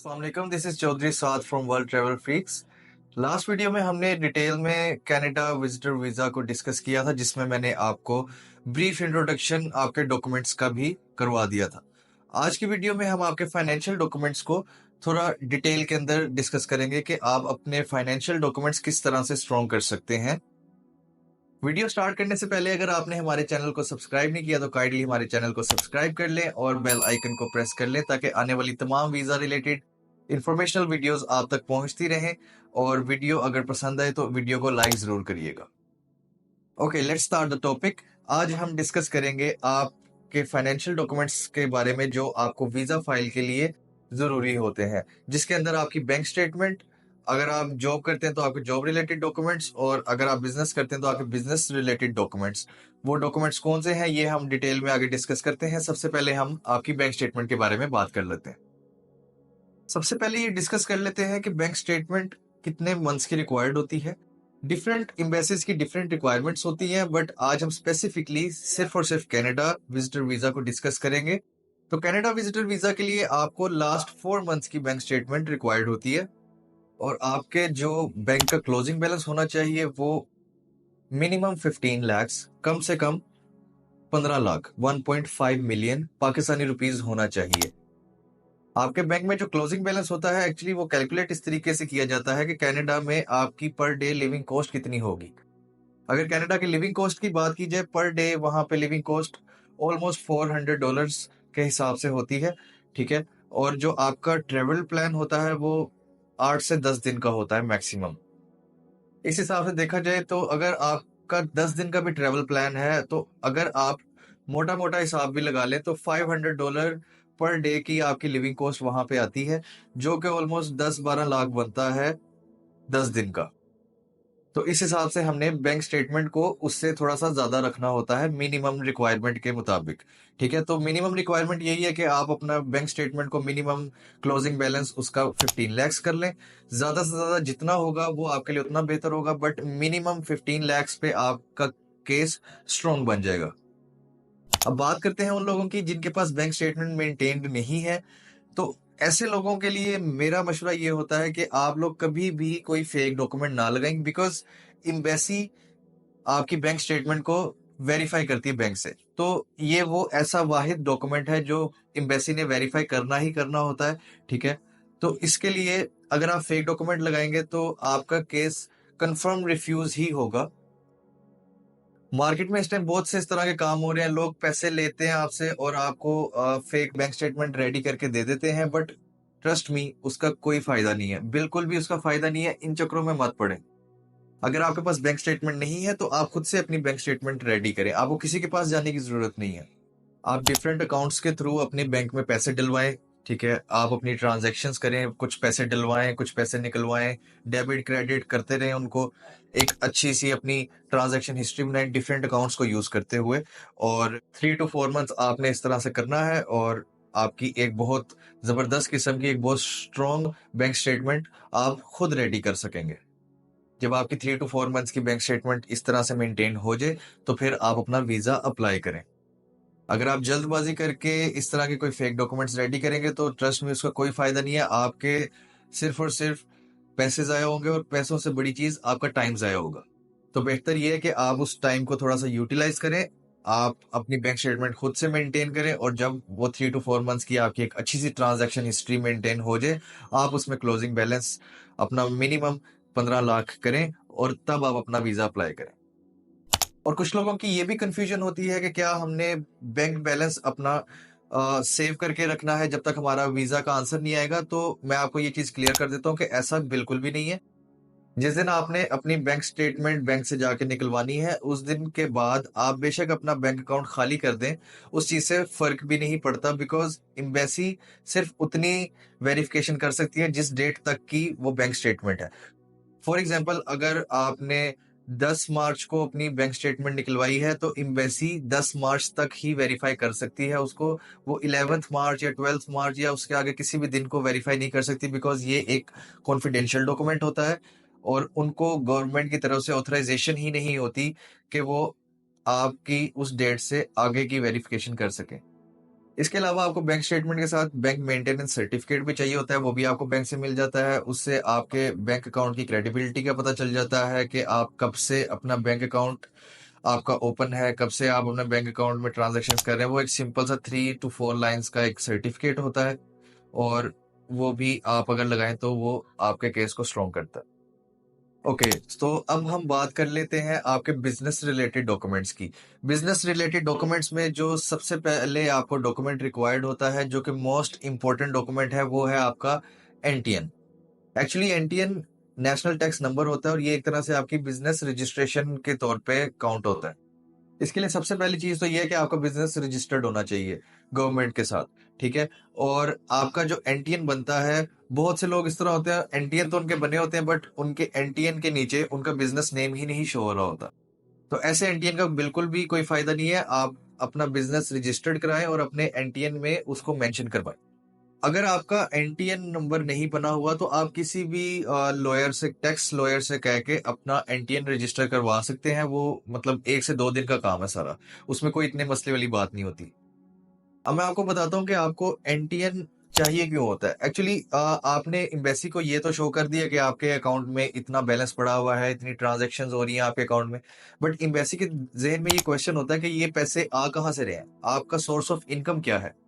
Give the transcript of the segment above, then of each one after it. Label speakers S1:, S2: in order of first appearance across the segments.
S1: अस्सलाम वालेकुम, this is Chaudhry Saad from World Travel Freaks. Last video में हमने डिटेल में कनाडा विजिटर वीज़ा को डिस्कस किया था, जिसमें मैंने आपको ब्रीफ इंट्रोडक्शन आपके डॉक्यूमेंट्स का भी करवा दिया था। आज की वीडियो में हम आपके फाइनेंशियल डॉक्यूमेंट्स को थोड़ा डिटेल के अंदर डिस्कस करेंगे कि आप अपने फाइनेंशियल डॉक्यूमेंट्स किस तरह से स्ट्रॉन्ग कर सकते हैं। वीडियो स्टार्ट करने से पहले अगर आपने हमारे चैनल को सब्सक्राइब नहीं किया तो काइंडली हमारे चैनल को सब्सक्राइब कर लें और बेल आइकन को प्रेस कर लें, ताकि आने वाली तमाम वीज़ा रिलेटेड इंफॉर्मेशनल वीडियोस आप तक पहुंचती रहें। और वीडियो अगर पसंद आए तो वीडियो को लाइक ज़रूर करिएगा। Okay, let's start the topic. आज हम डिस्कस करेंगे आपके फाइनेंशियल डॉक्यूमेंट्स के बारे में जो आपको वीज़ा फाइल के लिए ज़रूरी होते हैं, जिसके अंदर आपकी बैंक स्टेटमेंट, अगर आप जॉब करते हैं तो आपके जॉब रिलेटेड डॉक्यूमेंट्स, और अगर आप बिजनेस करते हैं तो आपके बिजनेस रिलेटेड डॉक्यूमेंट्स। वो डॉक्यूमेंट्स कौन से हैं ये हम डिटेल में आगे डिस्कस करते हैं। सबसे पहले हम आपकी बैंक स्टेटमेंट के बारे में बात कर लेते हैं। सबसे पहले ये डिस्कस कर लेते हैं कि बैंक स्टेटमेंट कितने मंथ्स की रिक्वायर्ड होती है। डिफरेंट एम्बेसीज की डिफरेंट रिक्वायरमेंट्स होती हैं, बट आज हम स्पेसिफिकली सिर्फ और सिर्फ कनाडा विजिटर वीजा को डिस्कस करेंगे। तो कनाडा विजिटर वीजा के लिए आपको लास्ट 4 मंथ्स की बैंक स्टेटमेंट रिक्वायर्ड होती है, और आपके जो बैंक का क्लोजिंग बैलेंस होना चाहिए वो मिनिमम 15 लाख, कम से कम 15 लाख 1.5 मिलियन पाकिस्तानी रुपीज होना चाहिए। आपके बैंक में जो क्लोजिंग बैलेंस होता है, एक्चुअली वो कैलकुलेट इस तरीके से किया जाता है कि कनाडा में आपकी पर डे लिविंग कॉस्ट कितनी होगी। अगर कनाडा की लिविंग कॉस्ट की बात की जाए, पर डे वहां पे लिविंग कॉस्ट ऑलमोस्ट $400 के हिसाब से होती है, ठीक है। और जो आपका ट्रेवल प्लान होता है वो 8 से 10 दिन का होता है मैक्सिमम। इस हिसाब से देखा जाए तो अगर आपका 10 दिन का भी ट्रेवल प्लान है, तो अगर आप मोटा मोटा हिसाब भी लगा लें तो $500 पर डे की आपकी लिविंग कॉस्ट वहां पे आती है, जो कि ऑलमोस्ट 10-12 लाख बनता है 10 दिन का। तो इस हिसाब से हमने बैंक स्टेटमेंट को उससे थोड़ा सा ज्यादा रखना होता है मिनिमम रिक्वायरमेंट के मुताबिक, ठीक है। तो मिनिमम रिक्वायरमेंट यही है कि आप अपना बैंक स्टेटमेंट को मिनिमम क्लोजिंग बैलेंस उसका 15 लाख कर लें। ज्यादा से ज्यादा जितना होगा वो आपके लिए उतना बेहतर होगा, बट मिनिमम 15 लाख पे आपका केस स्ट्रॉन्ग बन जाएगा। अब बात करते हैं उन लोगों की जिनके पास बैंक स्टेटमेंट मेंटेन्ड नहीं है। तो ऐसे लोगों के लिए मेरा मशवरा ये होता है कि आप लोग कभी भी कोई फेक डॉक्यूमेंट ना लगाएं, बिकॉज एम्बेसी आपकी बैंक स्टेटमेंट को वेरीफाई करती है बैंक से। तो ये वो ऐसा वाहिद डॉक्यूमेंट है जो एम्बेसी ने वेरीफाई करना ही करना होता है, ठीक है। तो इसके लिए अगर आप फेक डॉक्यूमेंट लगाएंगे तो आपका केस कंफर्म रिफ्यूज ही होगा। मार्केट में इस टाइम बहुत से इस तरह के काम हो रहे हैं, लोग पैसे लेते हैं आपसे और आपको फेक बैंक स्टेटमेंट रेडी करके दे देते हैं, बट ट्रस्ट मी उसका कोई फायदा नहीं है, बिल्कुल भी उसका फायदा नहीं है। इन चक्करों में मत पड़े। अगर आपके पास बैंक स्टेटमेंट नहीं है तो आप खुद से अपनी बैंक स्टेटमेंट रेडी करें, आपको किसी के पास जाने की जरूरत नहीं है। आप डिफरेंट अकाउंट्स के थ्रू अपने बैंक में पैसे डलवाएं, ठीक है। आप अपनी ट्रांजैक्शंस करें, कुछ पैसे डलवाएं, कुछ पैसे निकलवाएं, डेबिट क्रेडिट करते रहें उनको। एक अच्छी सी अपनी ट्रांजैक्शन हिस्ट्री बनाएं डिफरेंट अकाउंट्स को यूज करते हुए, और 3 to 4 मंथ्स आपने इस तरह से करना है, और आपकी एक बहुत जबरदस्त किस्म की एक बहुत स्ट्रॉन्ग बैंक स्टेटमेंट आप खुद रेडी कर सकेंगे। जब आपकी 3 to 4 मंथ्स की बैंक स्टेटमेंट इस तरह से मेंटेन हो जाए तो फिर आप अपना वीजा अप्लाई करें। अगर आप जल्दबाजी करके इस तरह के कोई फेक डॉक्यूमेंट्स रेडी करेंगे तो ट्रस्ट में उसका कोई फायदा नहीं है। आपके सिर्फ और सिर्फ पैसे जाया होंगे, और पैसों से बड़ी चीज आपका टाइम जाया होगा। तो बेहतर यह है कि आप उस टाइम को थोड़ा सा यूटिलाइज करें, आप अपनी बैंक स्टेटमेंट खुद से मेंटेन करें, और जब वो 3 to 4 मंथ्स की आपकी एक अच्छी सी ट्रांजैक्शन हिस्ट्री मेंटेन हो जाए, आप उसमें क्लोजिंग बैलेंस अपना मिनिमम 15 लाख करें, और तब आप अपना वीजा अप्लाई करें। और कुछ लोगों की ये भी कंफ्यूजन होती है कि क्या हमने बैंक बैलेंस अपना सेव करके रखना है जब तक हमारा वीजा का आंसर नहीं आएगा। तो मैं आपको ये चीज क्लियर कर देता हूँ कि ऐसा बिल्कुल भी नहीं है। जिस दिन आपने अपनी बैंक स्टेटमेंट बैंक से जाके निकलवानी है, उस दिन के बाद आप बेशक अपना बैंक अकाउंट खाली कर दें, उस चीज से फर्क भी नहीं पड़ता, बिकॉज एम्बेसी सिर्फ उतनी वेरिफिकेशन कर सकती है जिस डेट तक की वो बैंक स्टेटमेंट है। फॉर एग्जाम्पल, अगर आपने 10 मार्च को अपनी बैंक स्टेटमेंट निकलवाई है तो एम्बेसी 10 मार्च तक ही वेरीफाई कर सकती है उसको। वो 11 मार्च या 12 मार्च या उसके आगे किसी भी दिन को वेरीफाई नहीं कर सकती, बिकॉज ये एक कॉन्फिडेंशियल डॉक्यूमेंट होता है, और उनको गवर्नमेंट की तरफ से ऑथराइजेशन ही नहीं होती कि वो आपकी उस डेट से आगे की वेरिफिकेशन कर सके। इसके अलावा आपको बैंक स्टेटमेंट के साथ बैंक मेंटेनेंस सर्टिफिकेट भी चाहिए होता है, वो भी आपको बैंक से मिल जाता है। उससे आपके बैंक अकाउंट की क्रेडिबिलिटी का पता चल जाता है कि आप कब से अपना बैंक अकाउंट आपका ओपन है, कब से आप अपने बैंक अकाउंट में ट्रांजैक्शंस कर रहे हैं। वो एक सिंपल सा 3 to 4 लाइंस का एक सर्टिफिकेट होता है, और वो भी आप अगर लगाएं तो वो आपके केस को स्ट्रॉन्ग करता है। ओके, तो अब हम बात कर लेते हैं आपके बिजनेस रिलेटेड डॉक्यूमेंट्स की। बिजनेस रिलेटेड डॉक्यूमेंट्स में जो सबसे पहले आपको डॉक्यूमेंट रिक्वायर्ड होता है, जो कि मोस्ट इंपॉर्टेंट डॉक्यूमेंट है, वो है आपका NTN. Actually NTN national tax number होता है, और ये एक तरह से आपकी बिजनेस रजिस्ट्रेशन के तौर पे काउंट होता है। इसके लिए सबसे पहली चीज तो ये है कि आपका बिजनेस रजिस्टर्ड होना चाहिए गवर्नमेंट के साथ, ठीक है। और आपका जो एनटीएन बनता है, बहुत से लोग इस तरह होते हैं, एनटीएन तो उनके बने होते हैं बट उनके एनटीएन के नीचे उनका बिजनेस नेम ही नहीं शो हो रहा होता। तो ऐसे एनटीएन का बिल्कुल भी कोई फायदा नहीं है। आप अपना बिजनेस रजिस्टर्ड कराएं और अपने एनटीएन में उसको मेंशन करवाएं। अगर आपका एनटीएन नंबर नहीं बना हुआ तो आप किसी भी लॉयर से, टैक्स लॉयर से कह के अपना एनटीएन रजिस्टर करवा सकते हैं। वो मतलब 1 से 2 दिन का काम है सारा, उसमें कोई इतने मसले वाली बात नहीं होती। अब मैं आपको बताता हूँ कि आपको एनटीएन चाहिए क्यों होता है। एक्चुअली आपने एम्बेसी को ये तो शो कर दिया कि आपके अकाउंट में इतना बैलेंस पड़ा हुआ है, इतनी ट्रांजैक्शंस हो रही हैं आपके अकाउंट में, बट एम्बेसी के जहन में ये क्वेश्चन होता है कि ये पैसे आ कहाँ से रहे हैं, आपका सोर्स ऑफ इनकम क्या है।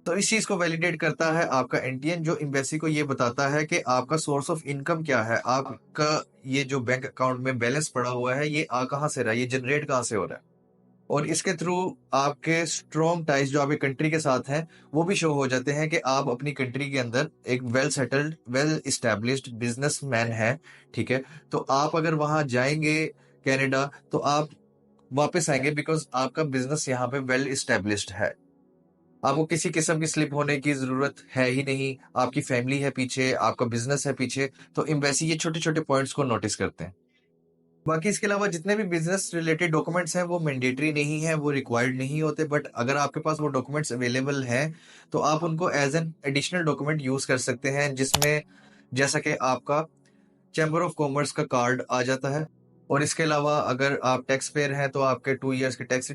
S1: तो इस चीज को वैलिडेट करता है आपका एनटीएन, जो एम्बेसी को ये बताता है कि आपका सोर्स ऑफ इनकम क्या है, आपका ये जो बैंक अकाउंट में बैलेंस पड़ा हुआ है ये आ कहाँ से रहा है, ये जनरेट कहाँ से हो रहा है। और इसके थ्रू आपके स्ट्रॉन्ग टाइज जो आपके कंट्री के साथ हैं वो भी शो हो जाते हैं कि आप अपनी कंट्री के अंदर एक well settled, well established businessman है, ठीक है। तो आप अगर वहां जाएंगे कनाडा, तो आप वापस आएंगे बिकॉज आपका बिजनेस यहाँ पे वेल इस्टेब्लिश्ड है। आपको किसी किस्म की स्लिप होने की जरूरत है ही नहीं, आपकी फैमिली है पीछे, आपका बिजनेस है पीछे। तो एम्बेसी ये छोटे छोटे पॉइंट्स को नोटिस करते हैं। बाकी इसके अलावा जितने भी बिजनेस रिलेटेड डॉक्यूमेंट्स हैं वो मैंडेटरी नहीं है, वो रिक्वायर्ड नहीं होते, बट अगर आपके पास वो डॉक्यूमेंट्स अवेलेबल हैं तो आप उनको as an additional document use कर सकते हैं, जिसमें जैसा कि आपका चैम्बर ऑफ कॉमर्स का कार्ड आ जाता है। और इसके अलावा अगर आप टैक्स पेयर हैं तो आपके 2 इयर्स के टैक्स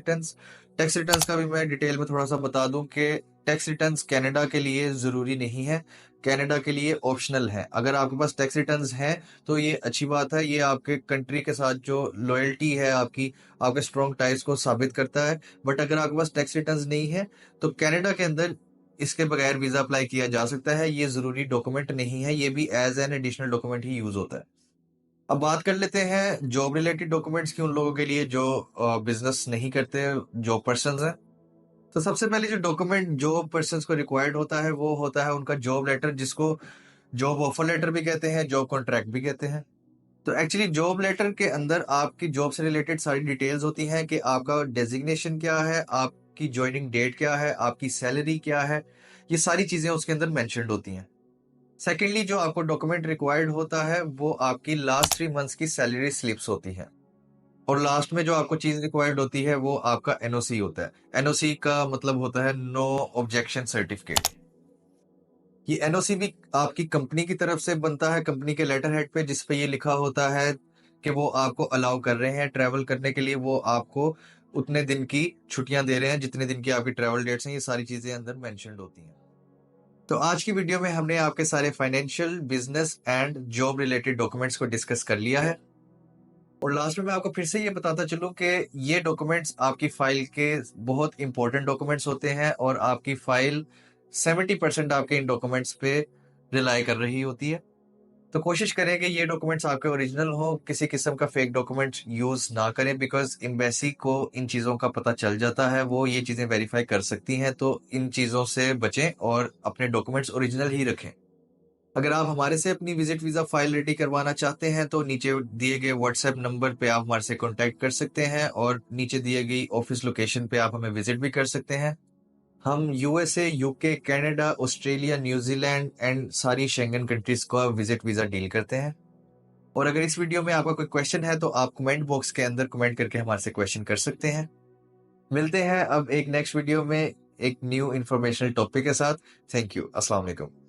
S1: रिटर्न्स का भी मैं डिटेल में थोड़ा सा बता दूं कि टैक्स रिटर्न्स कनाडा के लिए जरूरी नहीं है, कनाडा के लिए ऑप्शनल है। अगर आपके पास टैक्स रिटर्न्स हैं तो ये अच्छी बात है, ये आपके कंट्री के साथ जो लॉयल्टी है आपकी, आपके स्ट्रॉन्ग टाइज को साबित करता है। बट अगर आपके पास टैक्स रिटर्न्स नहीं है तो कनाडा के अंदर इसके बगैर वीजा अप्लाई किया जा सकता है, ये जरूरी डॉक्यूमेंट नहीं है, ये भी एज एन एडिशनल डॉक्यूमेंट ही यूज होता है। अब बात कर लेते हैं जॉब रिलेटेड डॉक्यूमेंट्स की, उन लोगों के लिए जो बिजनेस नहीं करते, जॉब पर्सन हैं। तो सबसे पहले जो डॉक्यूमेंट जॉब पर्सन को रिक्वायर्ड होता है वो होता है उनका जॉब लेटर, जिसको जॉब ऑफर लेटर भी कहते हैं, जॉब कॉन्ट्रैक्ट भी कहते हैं। तो एक्चुअली जॉब लेटर के अंदर आपकी जॉब से रिलेटेड सारी डिटेल्स होती हैं कि आपका डेजिग्नेशन क्या है, आपकी ज्वाइनिंग डेट क्या है, आपकी सैलरी क्या है, ये सारी चीजें उसके अंदर मेंशन्ड होती हैं। सेकेंडली जो आपको डॉक्यूमेंट रिक्वायर्ड होता है वो आपकी लास्ट 3 मंथ्स की सैलरी स्लिप्स होती हैं। और लास्ट में जो आपको चीज रिक्वायर्ड होती है वो आपका एनओसी होता है। एनओसी का मतलब होता है नो ऑब्जेक्शन सर्टिफिकेट। ये एनओसी भी आपकी कंपनी की तरफ से बनता है, कंपनी के लेटर हेड पे, जिसपे ये लिखा होता है कि वो आपको अलाउ कर रहे हैं ट्रैवल करने के लिए, वो आपको उतने दिन की छुट्टियां दे रहे हैं जितने दिन की आपकी ट्रैवल डेट्स हैं। ये सारी चीजें अंदर मेंशन्ड होती हैं। तो आज की वीडियो में हमने आपके सारे financial, business and job related documents को डिस्कस कर लिया है। और लास्ट में मैं आपको फिर से ये बताता चलूं कि ये डॉक्यूमेंट्स आपकी फाइल के बहुत इंपॉर्टेंट डॉक्यूमेंट्स होते हैं, और आपकी फाइल 70% आपके इन डॉक्यूमेंट्स पे रिलाई कर रही होती है। तो कोशिश करें कि ये डॉक्यूमेंट्स आपके ओरिजिनल हो, किसी किस्म का फेक डॉक्यूमेंट यूज ना करें, बिकॉज एम्बेसी को इन चीजों का पता चल जाता है, वो ये चीजें वेरीफाई कर सकती हैं। तो इन चीजों से बचें और अपने डॉक्यूमेंट्स ओरिजिनल ही रखें। अगर आप हमारे से अपनी विजिट वीजा फाइल रेडी करवाना चाहते हैं तो नीचे दिए गए व्हाट्सएप नंबर पे आप हमारे से कांटेक्ट कर सकते हैं, और नीचे दिए गई ऑफिस लोकेशन पे आप हमें विजिट भी कर सकते हैं। हम USA, UK, Canada, Australia, New Zealand and सारी शेंगन कंट्रीज का विजिट वीजा डील करते हैं। और अगर इस वीडियो में आपका कोई क्वेश्चन है तो आप कमेंट बॉक्स के अंदर कमेंट करके हमारे से क्वेश्चन कर सकते हैं। मिलते हैं अब एक नेक्स्ट वीडियो में एक न्यू इंफॉर्मेशनल टॉपिक के साथ। Thank you. अस्सलाम वालेकुम।